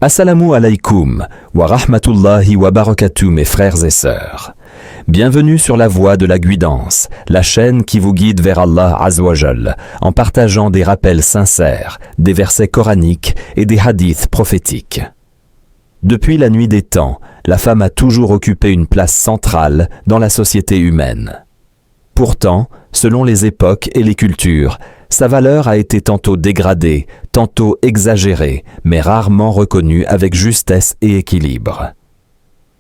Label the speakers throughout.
Speaker 1: Assalamu alaikum wa rahmatullahi wa barakatuh mes frères et sœurs. Bienvenue sur la voie de la guidance, la chaîne qui vous guide vers Allah Azawajal, en partageant des rappels sincères, des versets coraniques et des hadiths prophétiques. Depuis la nuit des temps, la femme a toujours occupé une place centrale dans la société humaine. Pourtant, selon les époques et les cultures, sa valeur a été tantôt dégradée, tantôt exagérée, mais rarement reconnue avec justesse et équilibre.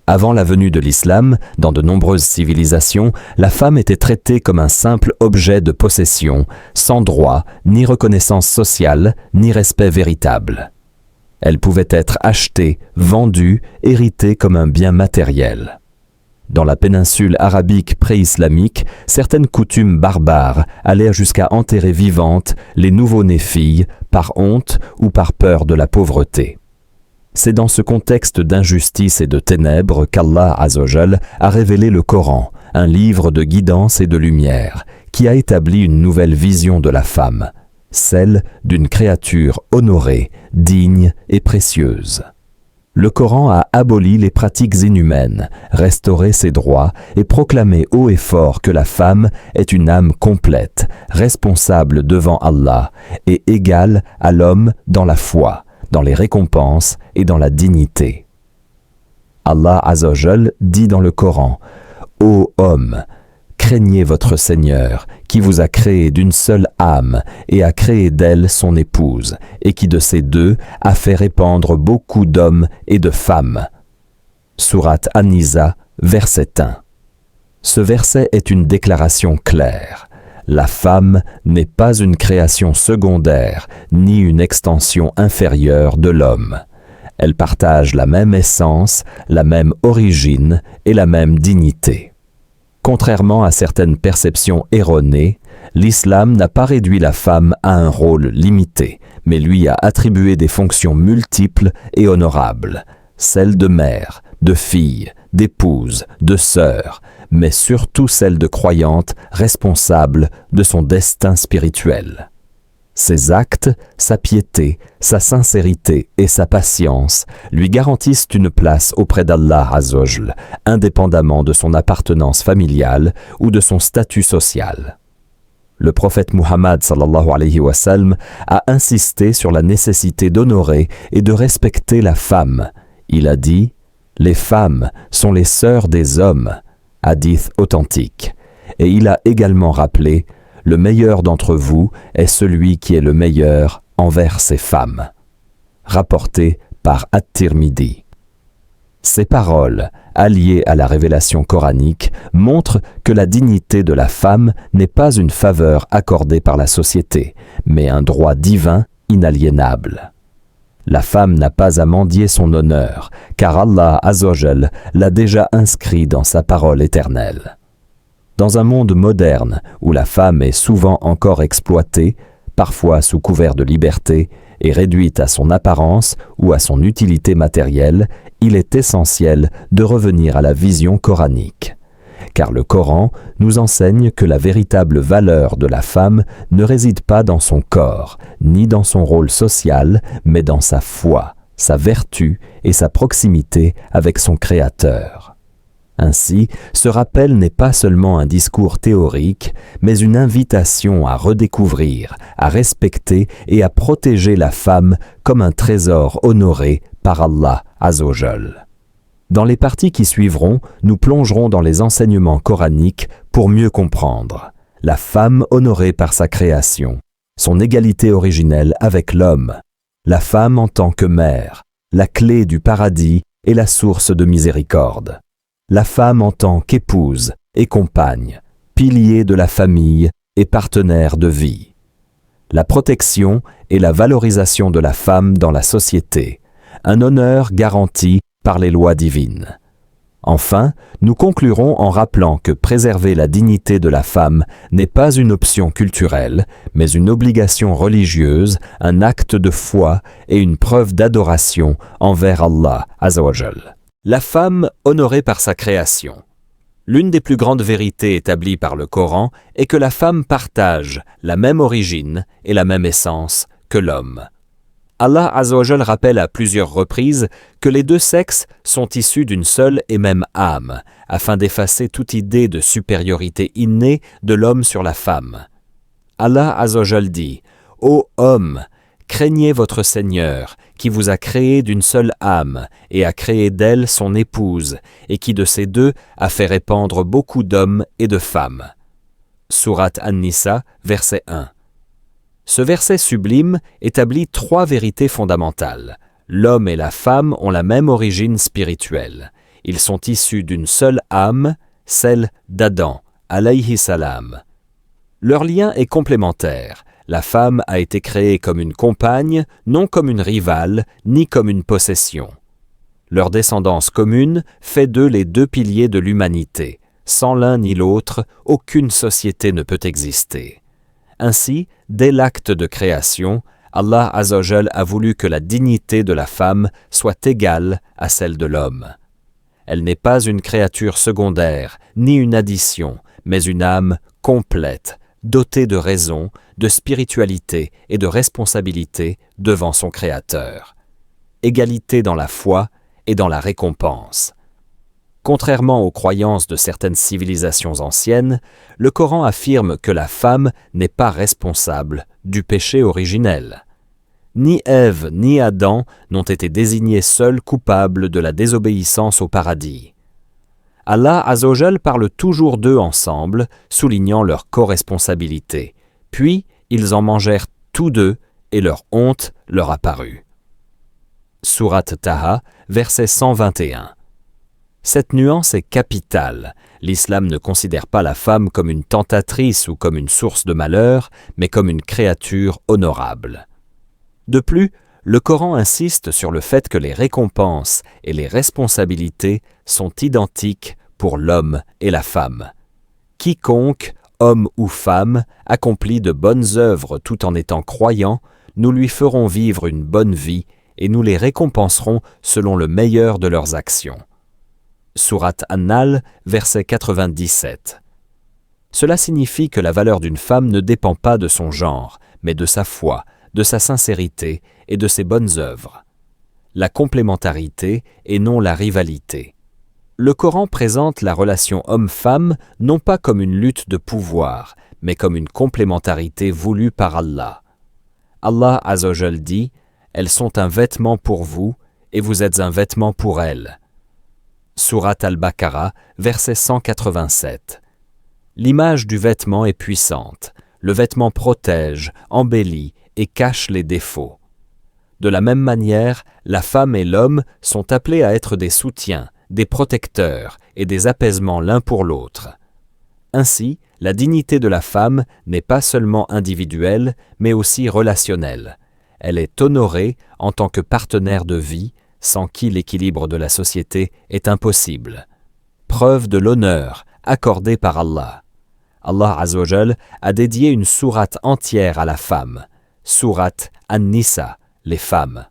Speaker 1: Avant la venue de l'islam, dans de nombreuses civilisations, la femme était traitée comme un simple objet de possession, sans droit, ni reconnaissance sociale, ni respect véritable. Elle pouvait être achetée, vendue, héritée comme un bien matériel. Dans la péninsule arabique pré-islamique, certaines coutumes barbares allaient jusqu'à enterrer vivantes les nouveau-nés filles par honte ou par peur de la pauvreté. C'est dans ce contexte d'injustice et de ténèbres qu'Allah Azawajal a révélé le Coran, un livre de guidance et de lumière, qui a établi une nouvelle vision de la femme, celle d'une créature honorée, digne et précieuse. Le Coran a aboli les pratiques inhumaines, restauré ses droits et proclamé haut et fort que la femme est une âme complète, responsable devant Allah et égale à l'homme dans la foi, dans les récompenses et dans la dignité. Allah Azawajal dit dans le Coran « Ô homme, craignez votre Seigneur, qui vous a créé d'une seule âme et a créé d'elle son épouse, et qui de ces deux a fait répandre beaucoup d'hommes et de femmes. » Sourate An-Nisa, verset 1. Ce verset est une déclaration claire. La femme n'est pas une création secondaire, ni une extension inférieure de l'homme. Elle partage la même essence, la même origine et la même dignité. Contrairement à certaines perceptions erronées, l'islam n'a pas réduit la femme à un rôle limité, mais lui a attribué des fonctions multiples et honorables, celles de mère, de fille, d'épouse, de sœur, mais surtout celles de croyante responsable de son destin spirituel. Ses actes, sa piété, sa sincérité et sa patience lui garantissent une place auprès d'Allah Azawajal, indépendamment de son appartenance familiale ou de son statut social. Le prophète Muhammad sallallahu alayhi wa sallam a insisté sur la nécessité d'honorer et de respecter la femme. Il a dit « Les femmes sont les sœurs des hommes », hadith authentique, et il a également rappelé « Le meilleur d'entre vous est celui qui est le meilleur envers ses femmes », rapporté par At-Tirmidhi. Ces paroles, alliées à la révélation coranique, montrent que la dignité de la femme n'est pas une faveur accordée par la société, mais un droit divin inaliénable. La femme n'a pas à mendier son honneur, car Allah Azawajal l'a déjà inscrit dans sa parole éternelle. Dans un monde moderne où la femme est souvent encore exploitée, parfois sous couvert de liberté, et réduite à son apparence ou à son utilité matérielle, il est essentiel de revenir à la vision coranique. Car le Coran nous enseigne que la véritable valeur de la femme ne réside pas dans son corps, ni dans son rôle social, mais dans sa foi, sa vertu et sa proximité avec son Créateur. Ainsi, ce rappel n'est pas seulement un discours théorique, mais une invitation à redécouvrir, à respecter et à protéger la femme comme un trésor honoré par Allah Azawajal. Dans les parties qui suivront, nous plongerons dans les enseignements coraniques pour mieux comprendre la femme honorée par sa création, son égalité originelle avec l'homme, la femme en tant que mère, la clé du paradis et la source de miséricorde. La femme en tant qu'épouse et compagne, pilier de la famille et partenaire de vie. La protection et la valorisation de la femme dans la société, un honneur garanti par les lois divines. Enfin, nous conclurons en rappelant que préserver la dignité de la femme n'est pas une option culturelle, mais une obligation religieuse, un acte de foi et une preuve d'adoration envers Allah Azawajal. La femme honorée par sa création. L'une des plus grandes vérités établies par le Coran est que la femme partage la même origine et la même essence que l'homme. Allah Azzawajal rappelle à plusieurs reprises que les deux sexes sont issus d'une seule et même âme, afin d'effacer toute idée de supériorité innée de l'homme sur la femme. Allah Azzawajal dit « Ô homme, craignez votre Seigneur, qui vous a créé d'une seule âme et a créé d'elle son épouse, et qui de ces deux a fait répandre beaucoup d'hommes et de femmes. » Sourate An-Nisa, verset 1. Ce verset sublime établit trois vérités fondamentales. L'homme et la femme ont la même origine spirituelle. Ils sont issus d'une seule âme, celle d'Adam, alayhi salam. Leur lien est complémentaire. La femme a été créée comme une compagne, non comme une rivale, ni comme une possession. Leur descendance commune fait d'eux les deux piliers de l'humanité. Sans l'un ni l'autre, aucune société ne peut exister. Ainsi, dès l'acte de création, Allah Azzawajal a voulu que la dignité de la femme soit égale à celle de l'homme. Elle n'est pas une créature secondaire, ni une addition, mais une âme complète, dotée de raison, de spiritualité et de responsabilité devant son Créateur. Égalité dans la foi et dans la récompense. Contrairement aux croyances de certaines civilisations anciennes, le Coran affirme que la femme n'est pas responsable du péché originel. Ni Ève ni Adam n'ont été désignés seuls coupables de la désobéissance au paradis. Allah Azzawajal parle toujours d'eux ensemble, soulignant leur corresponsabilité. Puis, ils en mangèrent tous deux et leur honte leur apparut. Sourate Taha, verset 121. Cette nuance est capitale. L'islam ne considère pas la femme comme une tentatrice ou comme une source de malheur, mais comme une créature honorable. De plus, le Coran insiste sur le fait que les récompenses et les responsabilités sont identiques pour l'homme et la femme. Quiconque, homme ou femme, accomplit de bonnes œuvres tout en étant croyant, nous lui ferons vivre une bonne vie et nous les récompenserons selon le meilleur de leurs actions. Sourate An-Nahl, verset 97. Cela signifie que la valeur d'une femme ne dépend pas de son genre, mais de sa foi, de sa sincérité et de ses bonnes œuvres. La complémentarité et non la rivalité. Le Coran présente la relation homme-femme non pas comme une lutte de pouvoir, mais comme une complémentarité voulue par Allah. Allah Azzawajal dit « Elles sont un vêtement pour vous, et vous êtes un vêtement pour elles. » Sourate Al-Baqarah, verset 187. L'image du vêtement est puissante. Le vêtement protège, embellit et cache les défauts. De la même manière, la femme et l'homme sont appelés à être des soutiens, des protecteurs et des apaisements l'un pour l'autre. Ainsi, la dignité de la femme n'est pas seulement individuelle, mais aussi relationnelle. Elle est honorée en tant que partenaire de vie, sans qui l'équilibre de la société est impossible. Preuve de l'honneur accordé par Allah. Allah Azzawajal a dédié une sourate entière à la femme, sourate An-Nisa, les femmes.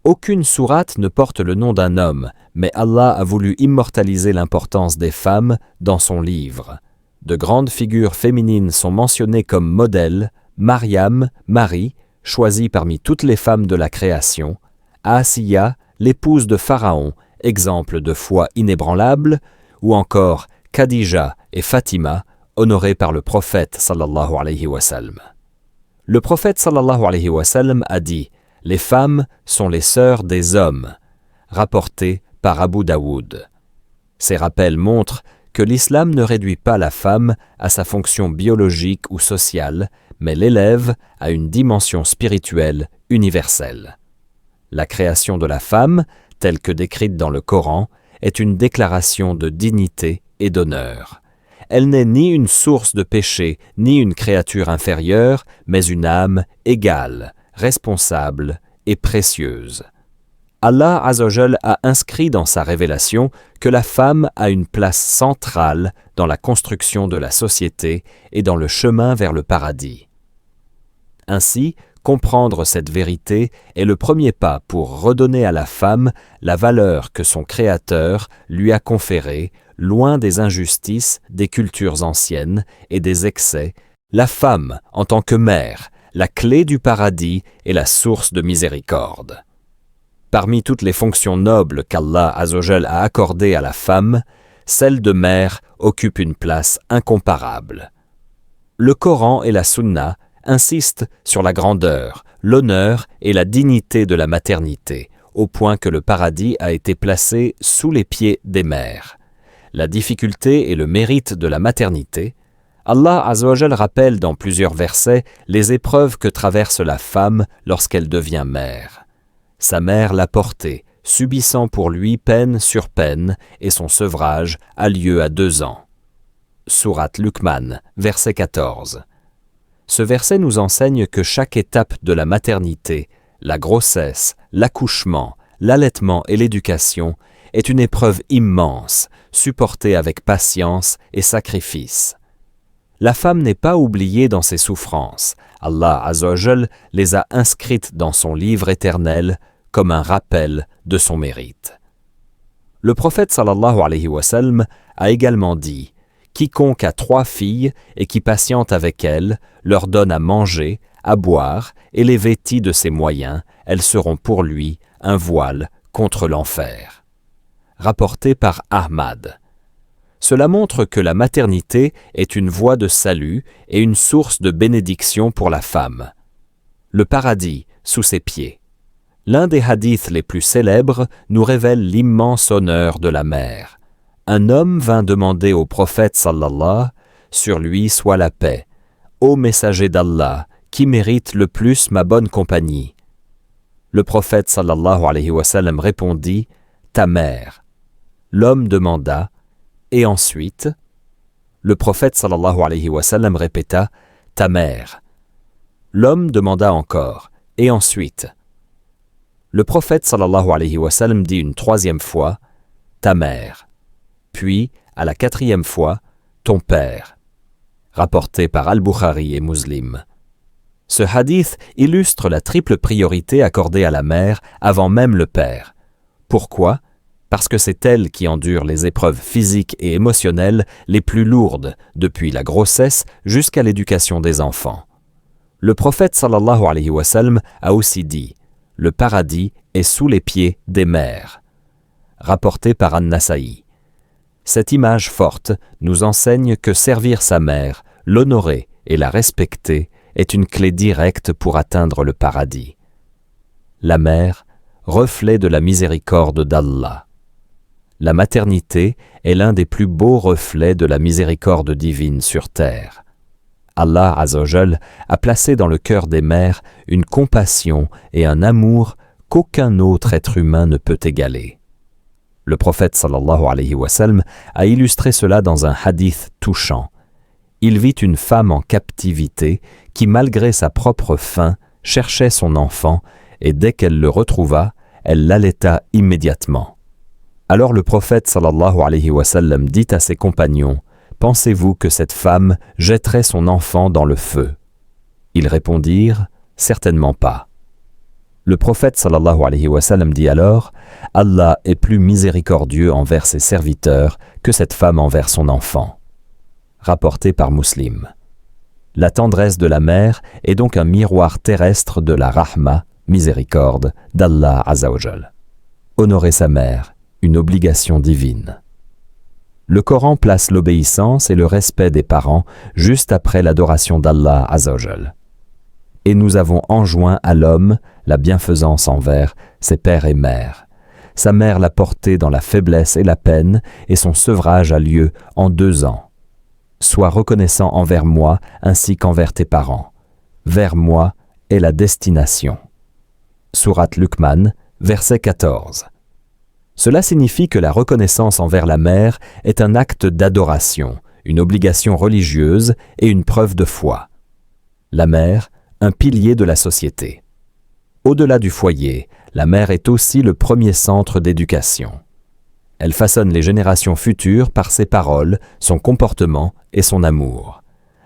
Speaker 1: Aucune sourate ne porte le nom d'un homme, mais Allah a voulu immortaliser l'importance des femmes dans son livre. De grandes figures féminines sont mentionnées comme modèles: Mariam, Marie, choisie parmi toutes les femmes de la création, Asiya, l'épouse de Pharaon, exemple de foi inébranlable, ou encore Khadija et Fatima, honorées par le prophète sallallahu alayhi wa sallam. Le prophète sallallahu alayhi wa sallam a dit « Les femmes sont les sœurs des hommes », rapporté par Abu Daoud. Ces rappels montrent que l'islam ne réduit pas la femme à sa fonction biologique ou sociale, mais l'élève à une dimension spirituelle universelle. La création de la femme, telle que décrite dans le Coran, est une déclaration de dignité et d'honneur. Elle n'est ni une source de péché, ni une créature inférieure, mais une âme égale, responsable et précieuse. Allah Azzawajal a inscrit dans sa révélation que la femme a une place centrale dans la construction de la société et dans le chemin vers le paradis. Ainsi, comprendre cette vérité est le premier pas pour redonner à la femme la valeur que son Créateur lui a conférée, loin des injustices des cultures anciennes et des excès. La femme, en tant que mère, la clé du paradis et la source de miséricorde. Parmi toutes les fonctions nobles qu'Allah Azzawajal a accordées à la femme, celle de mère occupe une place incomparable. Le Coran et la Sunna insistent sur la grandeur, l'honneur et la dignité de la maternité, au point que le paradis a été placé sous les pieds des mères. La difficulté et le mérite de la maternité, Allah Azzawajal rappelle dans plusieurs versets les épreuves que traverse la femme lorsqu'elle devient mère. Sa mère l'a porté, subissant pour lui peine sur peine, et son sevrage a lieu à 2 ans. Sourate Luqman, verset 14. Ce verset nous enseigne que chaque étape de la maternité, la grossesse, l'accouchement, l'allaitement et l'éducation est une épreuve immense, supportée avec patience et sacrifice. La femme n'est pas oubliée dans ses souffrances. Allah Azzawajal les a inscrites dans son livre éternel comme un rappel de son mérite. Le prophète sallallahu alayhi wa sallam a également dit « Quiconque a 3 filles et qui patiente avec elles, leur donne à manger, à boire et les vêtit de ses moyens, elles seront pour lui un voile contre l'enfer. » Rapporté par Ahmad. Cela montre que la maternité est une voie de salut et une source de bénédiction pour la femme. Le paradis sous ses pieds. L'un des hadiths les plus célèbres nous révèle l'immense honneur de la mère. Un homme vint demander au prophète sallallahu, sur lui soit la paix. Ô messager d'Allah, qui mérite le plus ma bonne compagnie? Le prophète sallallahu alayhi wa sallam répondit, ta mère. L'homme demanda, et ensuite? Le prophète sallallahu alayhi wa sallam répéta, ta mère. L'homme demanda encore, et ensuite? Le prophète sallallahu alayhi wa sallam dit une 3e fois, ta mère. Puis, à la 4e fois, ton père. Rapporté par Al-Bukhari et Muslim. Ce hadith illustre la triple priorité accordée à la mère avant même le père. Pourquoi? Parce que c'est elle qui endure les épreuves physiques et émotionnelles les plus lourdes, depuis la grossesse jusqu'à l'éducation des enfants. Le prophète sallallahu alayhi wa sallam a aussi dit « Le paradis est sous les pieds des mères » rapporté par An-Nasa'i. Cette image forte nous enseigne que servir sa mère, l'honorer et la respecter est une clé directe pour atteindre le paradis. La mère, reflet de la miséricorde d'Allah. La maternité est l'un des plus beaux reflets de la miséricorde divine sur terre. Allah Azzawajal a placé dans le cœur des mères une compassion et un amour qu'aucun autre être humain ne peut égaler. Le prophète sallallahu alayhi wa sallam a illustré cela dans un hadith touchant. Il vit une femme en captivité qui, malgré sa propre faim, cherchait son enfant et dès qu'elle le retrouva, elle l'allaita immédiatement. Alors le prophète sallallahu alayhi wa sallam dit à ses compagnons, « Pensez-vous que cette femme jetterait son enfant dans le feu ?» Ils répondirent, « Certainement pas. » Le prophète sallallahu alayhi wa sallam dit alors, « Allah est plus miséricordieux envers ses serviteurs que cette femme envers son enfant. » Rapporté par Muslim. La tendresse de la mère est donc un miroir terrestre de la rahma, miséricorde, d'Allah Azzawajal. Honorer sa mère, une obligation divine. Le Coran place l'obéissance et le respect des parents juste après l'adoration d'Allah Azzawajal. Et nous avons enjoint à l'homme la bienfaisance envers ses pères et mères. Sa mère l'a porté dans la faiblesse et la peine, et son sevrage a lieu en 2 ans. Sois reconnaissant envers moi ainsi qu'envers tes parents. Vers moi est la destination. Sourate Luqman, verset 14. Cela signifie que la reconnaissance envers la mère est un acte d'adoration, une obligation religieuse et une preuve de foi. La mère, un pilier de la société. Au-delà du foyer, la mère est aussi le premier centre d'éducation. Elle façonne les générations futures par ses paroles, son comportement et son amour.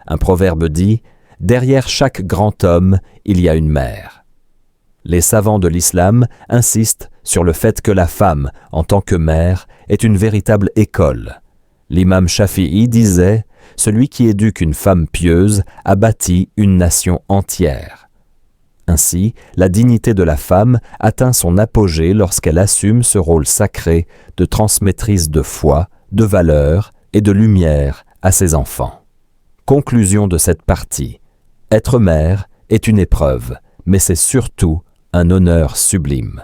Speaker 1: Un proverbe dit « Derrière chaque grand homme, il y a une mère ». Les savants de l'islam insistent sur le fait que la femme, en tant que mère, est une véritable école. L'imam Shafi'i disait « Celui qui éduque une femme pieuse a bâti une nation entière ». Ainsi, la dignité de la femme atteint son apogée lorsqu'elle assume ce rôle sacré de transmettrice de foi, de valeurs et de lumière à ses enfants. Conclusion de cette partie. Être mère est une épreuve, mais c'est surtout un honneur sublime.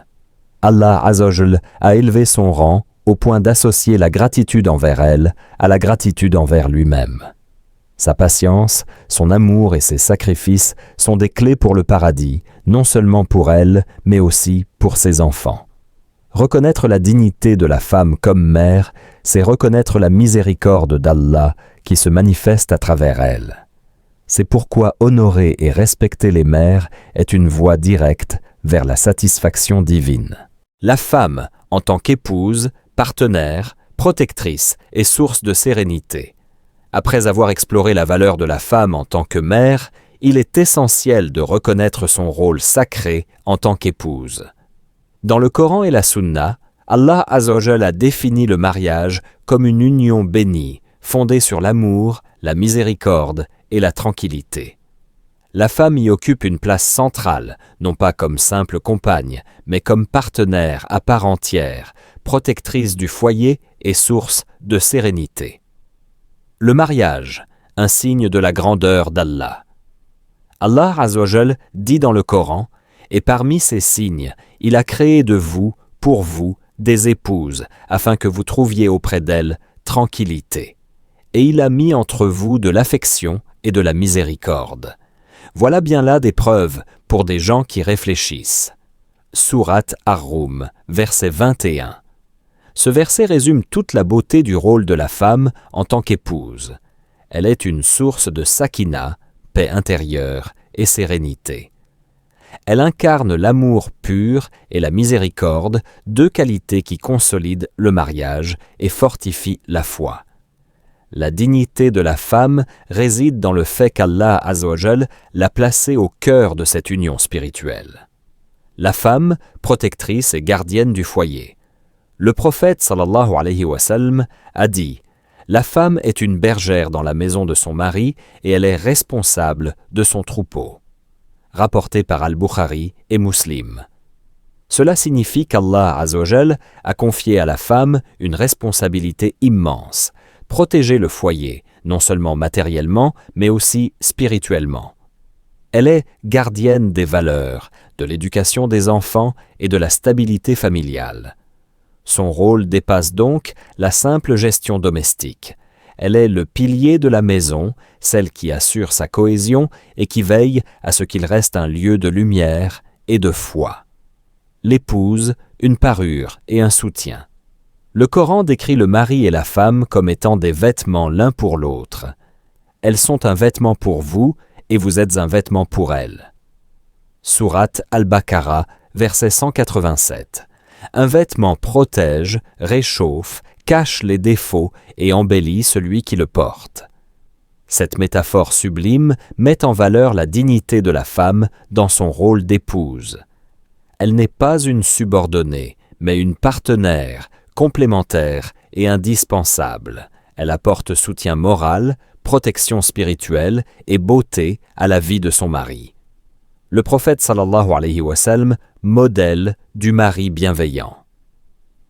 Speaker 1: Allah Azzawajal a élevé son rang au point d'associer la gratitude envers elle à la gratitude envers lui-même. Sa patience, son amour et ses sacrifices sont des clés pour le paradis, non seulement pour elle, mais aussi pour ses enfants. Reconnaître la dignité de la femme comme mère, c'est reconnaître la miséricorde d'Allah qui se manifeste à travers elle. C'est pourquoi honorer et respecter les mères est une voie directe vers la satisfaction divine. La femme, en tant qu'épouse, partenaire, protectrice et source de sérénité. Après avoir exploré la valeur de la femme en tant que mère, il est essentiel de reconnaître son rôle sacré en tant qu'épouse. Dans le Coran et la Sunna, Allah Azzawajal a défini le mariage comme une union bénie, fondée sur l'amour, la miséricorde et la tranquillité. La femme y occupe une place centrale, non pas comme simple compagne, mais comme partenaire à part entière, protectrice du foyer et source de sérénité. Le mariage, un signe de la grandeur d'Allah. Allah Azzawajal dit dans le Coran, « Et parmi ces signes, il a créé de vous, pour vous, des épouses, afin que vous trouviez auprès d'elles tranquillité. Et il a mis entre vous de l'affection et de la miséricorde. » Voilà bien là des preuves pour des gens qui réfléchissent. Sourate Ar-Rum, verset 21. Ce verset résume toute la beauté du rôle de la femme en tant qu'épouse. Elle est une source de sakina, paix intérieure et sérénité. Elle incarne l'amour pur et la miséricorde, deux qualités qui consolident le mariage et fortifient la foi. La dignité de la femme réside dans le fait qu'Allah Azzawajal l'a placée au cœur de cette union spirituelle. La femme, protectrice et gardienne du foyer. Le prophète sallallahu alayhi wa sallam a dit « La femme est une bergère dans la maison de son mari et elle est responsable de son troupeau. » Rapporté par Al-Bukhari et Muslim. Cela signifie qu'Allah Azzawajal a confié à la femme une responsabilité immense, protéger le foyer, non seulement matériellement, mais aussi spirituellement. Elle est gardienne des valeurs, de l'éducation des enfants et de la stabilité familiale. Son rôle dépasse donc la simple gestion domestique. Elle est le pilier de la maison, celle qui assure sa cohésion et qui veille à ce qu'il reste un lieu de lumière et de foi. L'épouse, une parure et un soutien. Le Coran décrit le mari et la femme comme étant des vêtements l'un pour l'autre. Elles sont un vêtement pour vous et vous êtes un vêtement pour elles. Sourate Al-Baqarah, verset 187. Un vêtement protège, réchauffe, cache les défauts et embellit celui qui le porte. Cette métaphore sublime met en valeur la dignité de la femme dans son rôle d'épouse. Elle n'est pas une subordonnée, mais une partenaire, complémentaire et indispensable. Elle apporte soutien moral, protection spirituelle et beauté à la vie de son mari. Le prophète sallallahu alayhi wa sallam, modèle du mari bienveillant.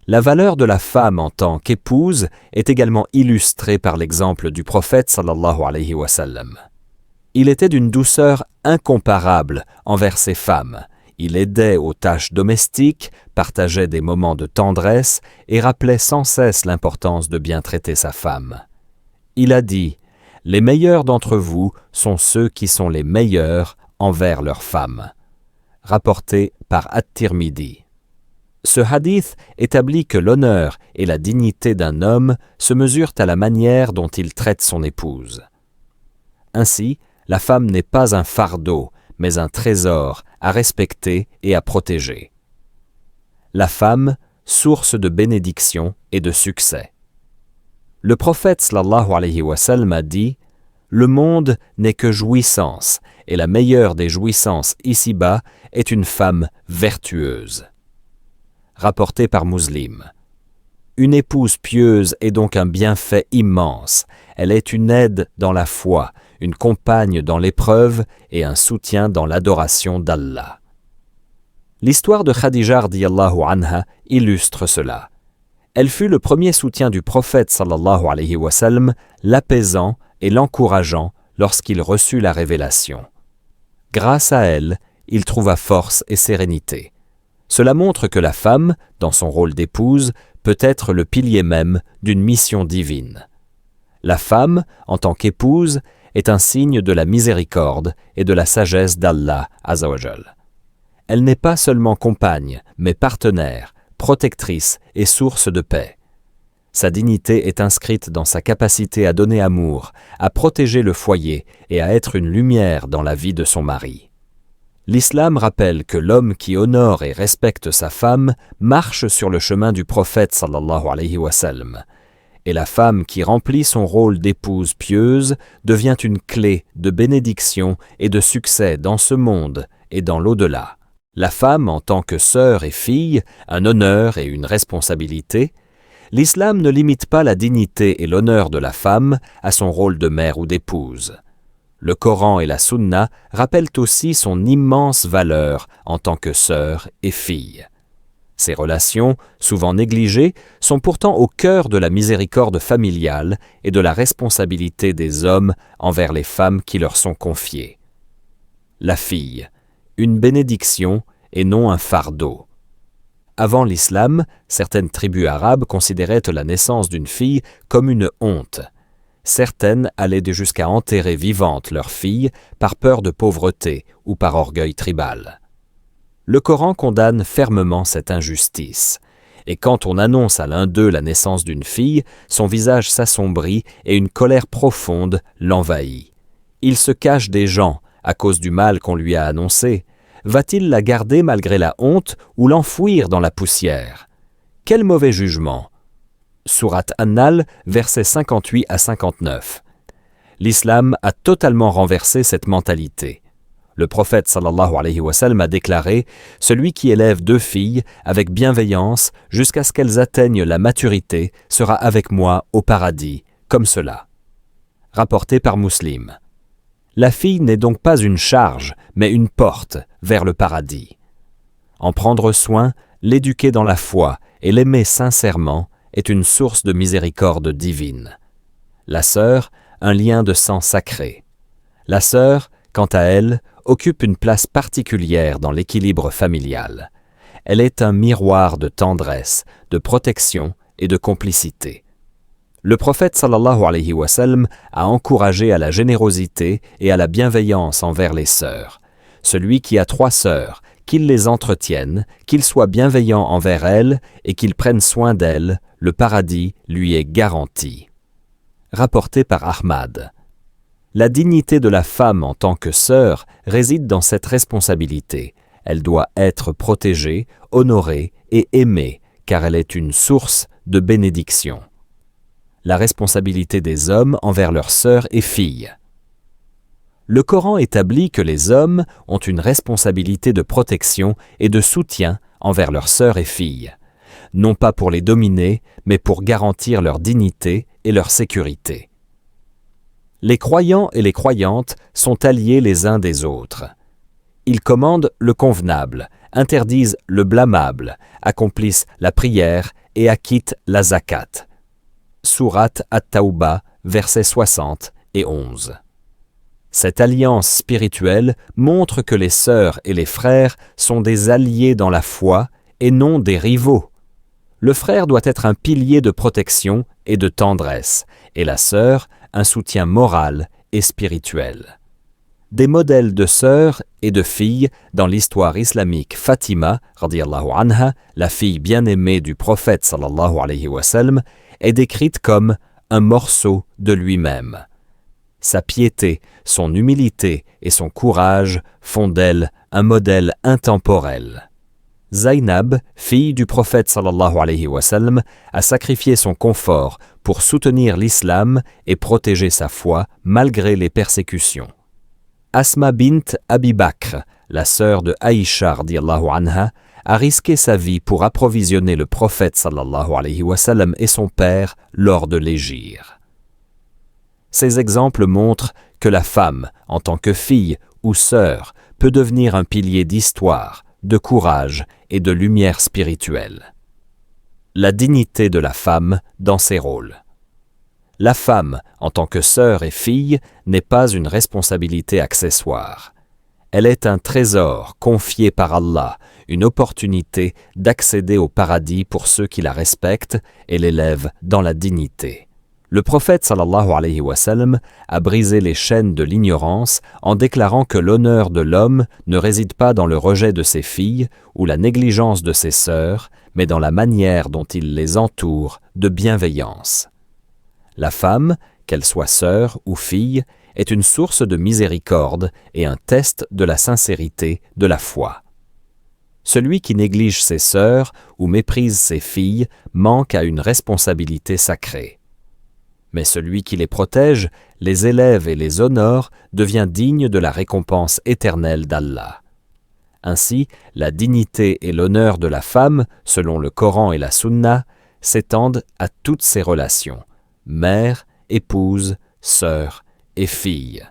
Speaker 1: La valeur de la femme en tant qu'épouse est également illustrée par l'exemple du prophète sallallahu alayhi wa sallam. Il était d'une douceur incomparable envers ses femmes. Il aidait aux tâches domestiques, partageait des moments de tendresse et rappelait sans cesse l'importance de bien traiter sa femme. Il a dit « Les meilleurs d'entre vous sont ceux qui sont les meilleurs envers leurs femmes », rapporté par At-Tirmidhi. Ce hadith établit que l'honneur et la dignité d'un homme se mesurent à la manière dont il traite son épouse. Ainsi, la femme n'est pas un fardeau, mais un trésor à respecter et à protéger. La femme, source de bénédiction et de succès. Le prophète sallallahu alayhi wa sallam a dit « Le monde n'est que jouissance, et la meilleure des jouissances ici-bas est une femme vertueuse. » Rapporté par Muslim. Une épouse pieuse est donc un bienfait immense. Elle est une aide dans la foi, une compagne dans l'épreuve et un soutien dans l'adoration d'Allah. L'histoire de Khadija radiyallahu anha illustre cela. Elle fut le premier soutien du prophète sallallahu alayhi wa sallam, l'apaisant et l'encourageant lorsqu'il reçut la révélation. Grâce à elle, il trouva force et sérénité. Cela montre que la femme, dans son rôle d'épouse, peut être le pilier même d'une mission divine. La femme, en tant qu'épouse, est un signe de la miséricorde et de la sagesse d'Allah Azza wa Jal. Elle n'est pas seulement compagne, mais partenaire, protectrice et source de paix. Sa dignité est inscrite dans sa capacité à donner amour, à protéger le foyer et à être une lumière dans la vie de son mari. L'islam rappelle que l'homme qui honore et respecte sa femme marche sur le chemin du prophète sallallahu alayhi wa sallam. Et la femme qui remplit son rôle d'épouse pieuse devient une clé de bénédiction et de succès dans ce monde et dans l'au-delà. La femme, en tant que sœur et fille, un honneur et une responsabilité. L'islam ne limite pas la dignité et l'honneur de la femme à son rôle de mère ou d'épouse. Le Coran et la Sunna rappellent aussi son immense valeur en tant que sœur et fille. Ces relations, souvent négligées, sont pourtant au cœur de la miséricorde familiale et de la responsabilité des hommes envers les femmes qui leur sont confiées. La fille, une bénédiction et non un fardeau. Avant l'islam, certaines tribus arabes considéraient la naissance d'une fille comme une honte. Certaines allaient jusqu'à enterrer vivante leur fille par peur de pauvreté ou par orgueil tribal. Le Coran condamne fermement cette injustice. Et quand on annonce à l'un d'eux la naissance d'une fille, son visage s'assombrit et une colère profonde l'envahit. Il se cache des gens à cause du mal qu'on lui a annoncé. Va-t-il la garder malgré la honte ou l'enfouir dans la poussière? Quel mauvais jugement! Sourate An-Nahl, versets 58 à 59. L'islam a totalement renversé cette mentalité. Le prophète sallallahu alayhi wa sallam a déclaré « Celui qui élève 2 filles avec bienveillance jusqu'à ce qu'elles atteignent la maturité sera avec moi au paradis, comme cela. » Rapporté par Muslim. La fille n'est donc pas une charge, mais une porte vers le paradis. En prendre soin, l'éduquer dans la foi et l'aimer sincèrement est une source de miséricorde divine. La sœur, un lien de sang sacré. La sœur, quant à elle, occupe une place particulière dans l'équilibre familial. Elle est un miroir de tendresse, de protection et de complicité. Le prophète sallallahu alayhi wa sallam a encouragé à la générosité et à la bienveillance envers les sœurs. Celui qui a 3 sœurs, qu'il les entretienne, qu'il soit bienveillant envers elles et qu'il prenne soin d'elles, le paradis lui est garanti. Rapporté par Ahmad. La dignité de la femme en tant que sœur réside dans cette responsabilité. Elle doit être protégée, honorée et aimée, car elle est une source de bénédiction. La responsabilité des hommes envers leurs sœurs et filles. Le Coran établit que les hommes ont une responsabilité de protection et de soutien envers leurs sœurs et filles, non pas pour les dominer, mais pour garantir leur dignité et leur sécurité. Les croyants et les croyantes sont alliés les uns des autres. Ils commandent le convenable, interdisent le blâmable, accomplissent la prière et acquittent la zakat. Sourate At-Tawbah, versets 60 et 11. Cette alliance spirituelle montre que les sœurs et les frères sont des alliés dans la foi et non des rivaux. Le frère doit être un pilier de protection et de tendresse, et la sœur un soutien moral et spirituel. Des modèles de sœurs et de filles dans l'histoire islamique. Fatima, radiyallahu anha, la fille bien-aimée du prophète sallallahu alayhi wa sallam, est décrite comme un morceau de lui-même. Sa piété, son humilité et son courage font d'elle un modèle intemporel. Zaynab, fille du prophète sallallahu alayhi wa sallam, a sacrifié son confort pour soutenir l'islam et protéger sa foi malgré les persécutions. Asma bint Abi Bakr, la sœur de Aïcha radiyallahu anha, a risqué sa vie pour approvisionner le prophète sallallahu alayhi wa sallam et son père lors de l'hégire. Ces exemples montrent que la femme, en tant que fille ou sœur, peut devenir un pilier d'histoire, de courage et de lumière spirituelle. La dignité de la femme dans ses rôles. La femme, en tant que sœur et fille, n'est pas une responsabilité accessoire. Elle est un trésor confié par Allah, une opportunité d'accéder au paradis pour ceux qui la respectent et l'élèvent dans la dignité. Le prophète sallallahu alayhi wa sallam a brisé les chaînes de l'ignorance en déclarant que l'honneur de l'homme ne réside pas dans le rejet de ses filles ou la négligence de ses sœurs, mais dans la manière dont il les entoure de bienveillance. La femme, qu'elle soit sœur ou fille, est une source de miséricorde et un test de la sincérité de la foi. Celui qui néglige ses sœurs ou méprise ses filles manque à une responsabilité sacrée. Mais celui qui les protège, les élève et les honore devient digne de la récompense éternelle d'Allah. Ainsi, la dignité et l'honneur de la femme, selon le Coran et la Sunna, s'étendent à toutes ses relations, mère, épouse, sœur et fille.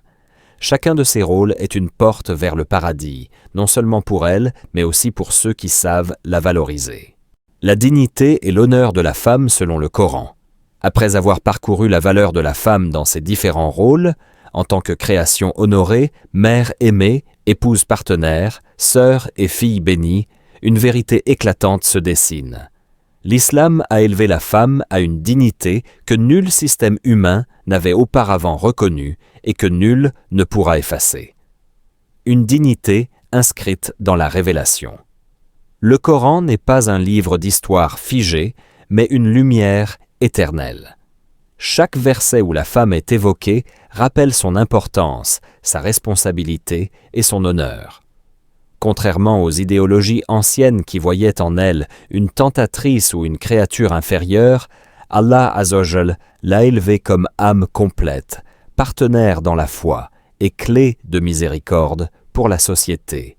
Speaker 1: Chacun de ces rôles est une porte vers le paradis, non seulement pour elle, mais aussi pour ceux qui savent la valoriser. La dignité et l'honneur de la femme selon le Coran. Après avoir parcouru la valeur de la femme dans ses différents rôles, en tant que création honorée, mère aimée, épouse partenaire, sœur et fille bénie, une vérité éclatante se dessine. L'islam a élevé la femme à une dignité que nul système humain n'avait auparavant reconnue et que nul ne pourra effacer. Une dignité inscrite dans la révélation. Le Coran n'est pas un livre d'histoire figé, mais une lumière éternelle. Chaque verset où la femme est évoquée rappelle son importance, sa responsabilité et son honneur. Contrairement aux idéologies anciennes qui voyaient en elle une tentatrice ou une créature inférieure, Allah Azzawajal l'a élevée comme âme complète, partenaire dans la foi et clé de miséricorde pour la société.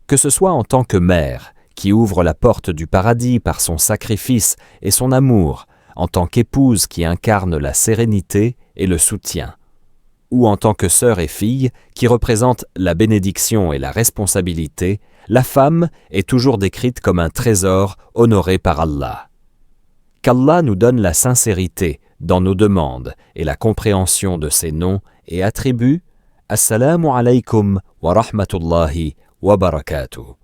Speaker 1: Que ce soit en tant que mère, qui ouvre la porte du paradis par son sacrifice et son amour, en tant qu'épouse qui incarne la sérénité et le soutien, ou en tant que sœur et fille qui représente la bénédiction et la responsabilité, la femme est toujours décrite comme un trésor honoré par Allah. Qu'Allah nous donne la sincérité dans nos demandes et la compréhension de ses noms et attributs. Assalamu alaykum wa rahmatullahi wa barakatuh.